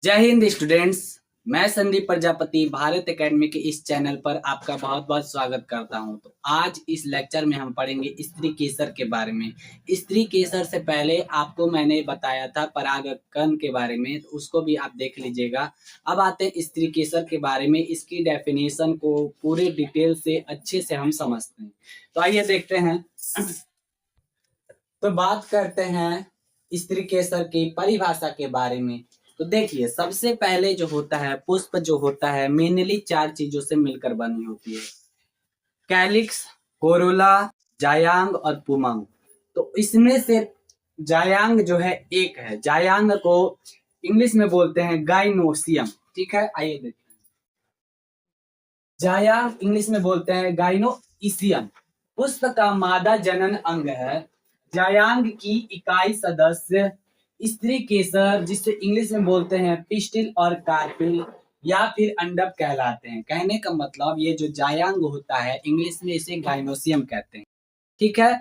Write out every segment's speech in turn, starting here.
जय हिंद स्टूडेंट्स। मैं संदीप प्रजापति भारत एकेडमी के इस चैनल पर आपका बहुत बहुत स्वागत करता हूं। तो आज इस लेक्चर में हम पढ़ेंगे स्त्री केसर के बारे में। स्त्री केसर से पहले आपको मैंने बताया था परागकण के बारे में, तो उसको भी आप देख लीजिएगा। अब आते हैं स्त्री केसर के बारे में। इसकी डेफिनेशन को पूरे डिटेल से अच्छे से हम समझते हैं। तो आइए देखते हैं। तो बात करते हैं स्त्री केसर की परिभाषा के बारे में। तो देखिए, सबसे पहले जो होता है पुष्प जो होता है मेनली 4 चीजों से मिलकर बनी होती है। कैलिक्स, कोरोला, जायांग और पुमंग। तो इसमें से जायांग जो है एक है। जायांग को इंग्लिश में बोलते हैं गाइनोसियम। ठीक है, आइए देखते हैं। जायांग इंग्लिश में बोलते हैं गाइनोइसियम। पुष्प का मादा जनन अंग है। जायांग की इकाई सदस्य स्त्री केसर, जिसे इंग्लिश में बोलते हैं पिस्टिल और कार्पिल या फिर अंडक कहलाते हैं। कहने का मतलब ये जो जायांग होता है इंग्लिश में इसे गाइनोसियम कहते हैं। ठीक है।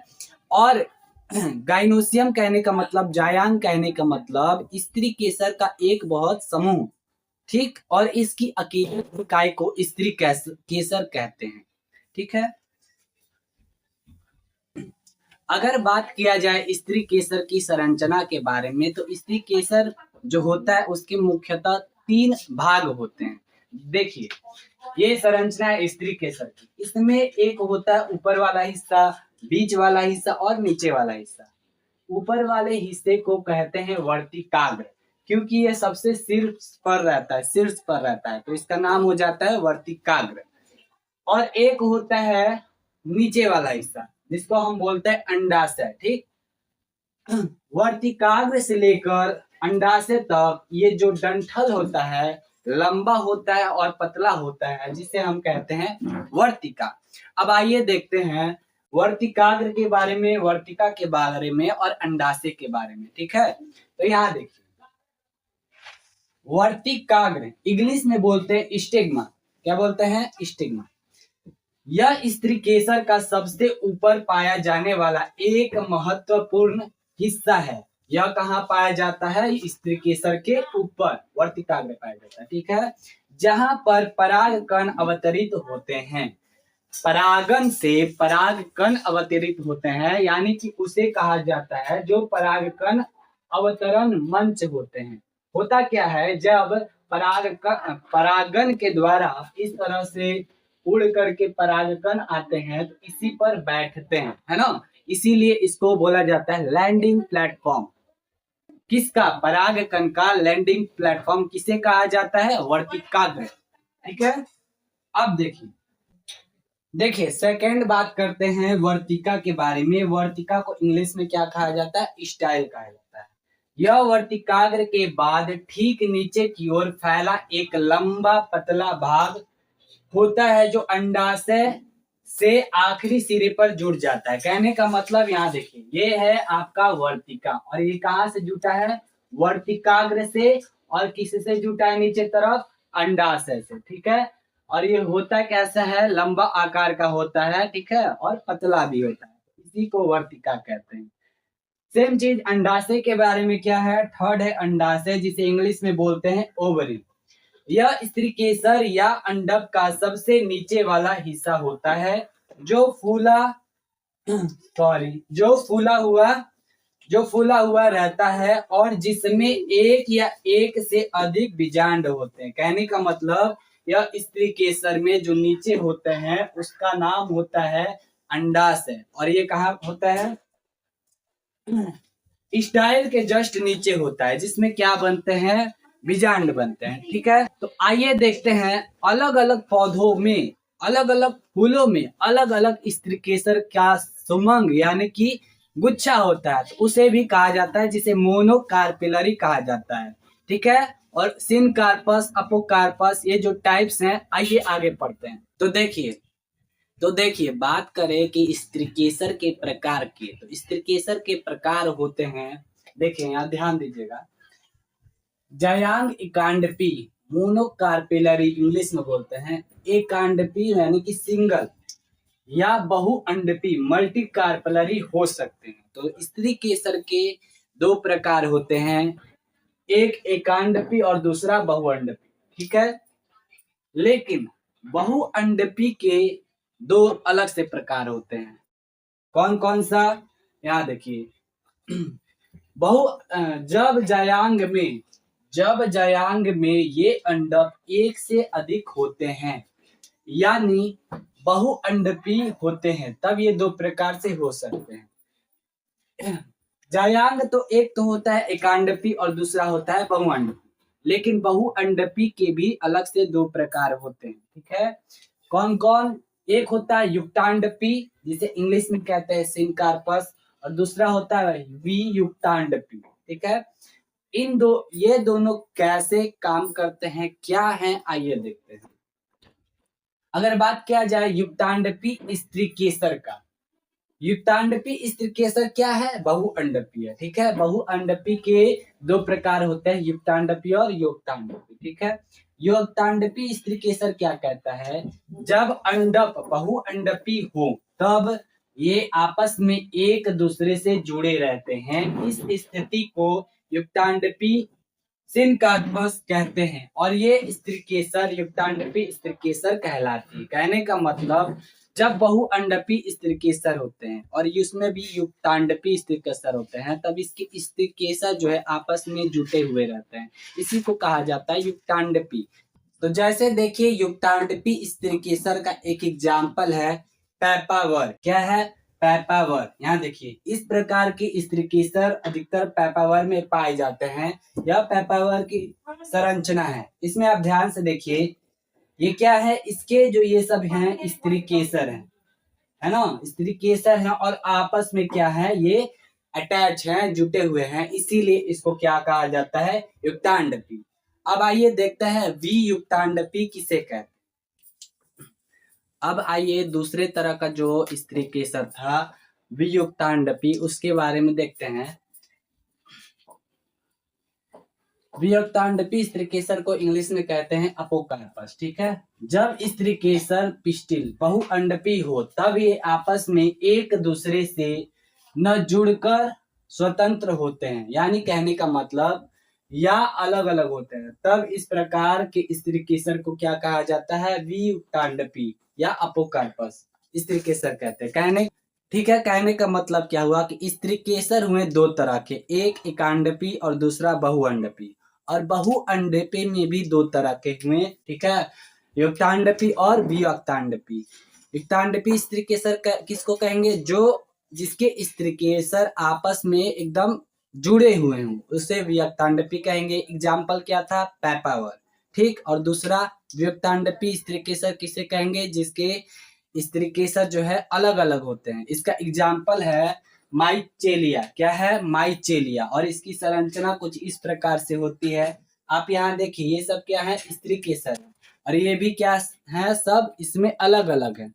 और गाइनोसियम कहने का मतलब, जायांग कहने का मतलब स्त्री केसर का एक बहुत समूह। ठीक। और इसकी अकेली इकाई को स्त्री केसर कहते हैं। ठीक है। अगर बात किया जाए स्त्री केसर की संरचना के बारे में, तो स्त्री केसर जो होता है उसके मुख्यतः 3 भाग होते हैं। देखिए, ये संरचना है स्त्री केसर की। इसमें एक होता है ऊपर वाला हिस्सा, बीच वाला हिस्सा और नीचे वाला हिस्सा। ऊपर वाले हिस्से को कहते हैं वर्तिकाग्र, क्योंकि ये सबसे शीर्ष पर रहता है, तो इसका नाम हो जाता है वर्तिकाग्र। और एक होता है नीचे वाला हिस्सा, जिसको हम बोलते हैं अंडाशय। ठीक। वर्तिकाग्र से लेकर अंडाशय तक ये जो डंठल होता है लंबा होता है और पतला होता है, जिसे हम कहते हैं वर्तिका। अब आइए देखते हैं वर्तिकाग्र के बारे में, वर्तिका के बारे में और अंडाशय के बारे में। ठीक है। तो यहाँ देखिए, वर्तिकाग्र इंग्लिश में बोलते हैं स्टिग्मा। क्या बोलते हैं? स्टिग्मा। यह स्त्री केसर का सबसे ऊपर पाया जाने वाला एक महत्वपूर्ण हिस्सा है। यह कहाँ पाया जाता है? स्त्री केसर के ऊपर वर्तिकाग्र पाया जाता है। ठीक है। जहां पर परागकण अवतरित होते हैं। परागन से परागकण अवतरित होते हैं, यानी कि उसे कहा जाता है जो परागकण अवतरण मंच होते हैं। होता क्या है, जब परागन के द्वारा इस तरह से उड़ करके परागकण आते हैं तो इसी पर बैठते हैं, है ना। इसीलिए इसको बोला जाता है लैंडिंग प्लेटफॉर्म। किसका? परागकण का लैंडिंग प्लेटफॉर्म किसे कहा जाता है? वर्तिकाग्र। ठीक है। अब देखिए सेकंड बात करते हैं वर्तिका के बारे में। वर्तिका को इंग्लिश में क्या कहा जाता है? स्टाइल कहा जाता है। यह वर्तिकाग्र के बाद ठीक नीचे की ओर फैला एक लंबा पतला भाग होता है, जो अंडाशय से आखिरी सिरे पर जुड़ जाता है। कहने का मतलब यहाँ देखिए, ये है आपका वर्तिका और ये कहाँ से जुटा है? वर्तिकाग्र से। और किससे जुटा है नीचे तरफ? अंडाशय से। ठीक है। और ये होता कैसा है? लंबा आकार का होता है। ठीक है। और पतला भी होता है, इसी को वर्तिका कहते हैं। सेम चीज अंडाशय के बारे में क्या है? थर्ड है अंडाशय, जिसे इंग्लिश में बोलते हैं ओवरी। यह स्त्री केसर या अंडक का सबसे नीचे वाला हिस्सा होता है, जो फूला जो फूला हुआ रहता है और जिसमें एक या एक से अधिक बीजांड होते हैं। कहने का मतलब यह स्त्री केसर में जो नीचे होते हैं उसका नाम होता है अंडाशय। और ये कहाँ होता है? स्टाइल के जस्ट नीचे होता है, जिसमें क्या बनते हैं? बीजांड बनते हैं। ठीक है। तो आइए देखते हैं अलग अलग पौधों में, अलग अलग फूलों में अलग अलग स्त्री केसर का सुमंग यानी कि गुच्छा होता है, तो उसे भी कहा जाता है, जिसे मोनोकार्पिलरी कहा जाता है। ठीक है। और सिनकार्पस, अपोकार्पस, ये जो टाइप्स हैं। आइए आगे पढ़ते हैं। तो देखिए बात करें कि स्त्री केसर के प्रकार के, तो स्त्री केसर के प्रकार होते हैं। देखिए यहाँ ध्यान दीजिएगा। जयांग एकांडपी, मोनोकार्पेलरी इंग्लिश में बोलते हैं। एकांडपी यानी कि सिंगल, या बहुअंडपी मल्टी कार्पेलरी हो सकते हैं। तो स्त्री केसर के 2 प्रकार होते हैं, एक एकांडपी और दूसरा बहुअंडपी, ठीक है। लेकिन बहुअंडपी के दो अलग से प्रकार होते हैं। कौन कौन सा, यहाँ देखिए। बहु जब जयांग में ये अंडक एक से अधिक होते हैं, यानी बहुअंडपी होते हैं, तब ये दो प्रकार से हो सकते हैं। जायांग तो एक तो होता है एकांडपी और दूसरा होता है बहुअंडपी, लेकिन बहुअंडपी के भी अलग से दो प्रकार होते हैं, ठीक है। कौन कौन, एक होता है युक्तांडपी, जिसे इंग्लिश में कहते हैं सिनकार्पस, और दूसरा होता है वियुक्तांडपी, ठीक है। ये दोनों कैसे काम करते हैं, क्या है, आइए देखते हैं। अगर बात किया जाए युक्तांडपी स्त्रीकेसर का, युक्तांडपी स्त्रीकेसर क्या है, बहुअंडपी है, ठीक है। बहुअंडपी के दो प्रकार होते हैं, युक्तांडपी और योक्तांडपी, ठीक है। योक्तांडपी स्त्रीकेसर क्या कहता है, जब अंडक बहुअंडपी हो तब ये आपस में एक दूसरे से जुड़े रहते हैं। इस स्थिति को युक्तांडपी सिनकार्पस कहते हैं, और ये स्त्रीकेसर युक्तांडपी स्त्रीकेसर कहलाती है। कहने का मतलब, जब बहुअंडपी स्त्रीकेसर होते हैं और इसमें भी युक्तांडपी स्त्रीकेसर होते हैं, तब इसके स्त्रीकेसर जो है आपस में जुटे हुए रहते हैं, इसी को कहा जाता है युक्तांडपी। तो जैसे देखिए, युक्तांडपी स्त्रीकेसर का एक एग्जाम्पल है पैपावर। क्या है, पैपावर। यहाँ देखिए, इस प्रकार की स्त्रीकेसर अधिकतर पैपावर में पाए जाते हैं। यह पैपावर की संरचना है। इसमें आप ध्यान से देखिए, ये क्या है, इसके जो ये सब हैं स्त्रीकेसर है ना, स्त्रीकेसर है, और आपस में क्या है, ये अटैच हैं, जुटे हुए हैं, इसीलिए इसको क्या कहा जाता है, युक्तांडपी। अब आइए देखते हैं वियुक्तांडपी किसे कहते हैं। अब आइए दूसरे तरह का जो स्त्रीकेसर था वियुक्तांडपी, उसके बारे में देखते हैं। वियुक्तांडपी स्त्रीकेसर को इंग्लिश में कहते हैं अपोकार्पस, ठीक है। जब स्त्रीकेसर पिस्टिल बहुअंडपी हो, तब ये आपस में एक दूसरे से न जुड़कर स्वतंत्र होते हैं, यानी कहने का मतलब, या अलग अलग होते हैं, तब इस प्रकार के स्त्रीकेसर को क्या कहा जाता है, वियुक्तांडपी या अपोकार्पस स्त्रीकेसर कहते हैं। ठीक है, कहने का मतलब क्या हुआ कि स्त्रीकेसर हुए दो तरह के, एक एकांडपी और दूसरा बहुअंडपी, और बहुअंडपी में भी दो तरह के हुए, ठीक है, युक्तांडपी और वियुक्तांडपी। युक्तांडपी स्त्रीकेसर किसको कहेंगे, जो जिसके स्त्रीकेसर आपस में एकदम जुड़े हुए हों, उसे वियुक्तांडपी कहेंगे। एग्जाम्पल क्या था, पैपावर, ठीक। और दूसरा वियुक्तांडपी स्त्रीकेसर किसे कहेंगे, जिसके स्त्रीकेसर जो है अलग अलग होते हैं। इसका एग्जाम्पल है माइचेलिया। क्या है, माइचेलिया, और इसकी संरचना कुछ इस प्रकार से होती है। आप यहाँ देखिए, ये सब क्या है, स्त्रीकेसर, और ये भी क्या है, सब इसमें अलग अलग है।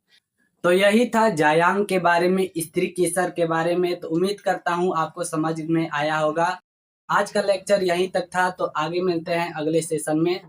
तो यही था जायांग के बारे में, स्त्रीकेसर के बारे में। तो उम्मीद करता हूँ आपको समझ में आया होगा। आज का लेक्चर यहीं तक था, तो आगे मिलते हैं अगले सेशन में।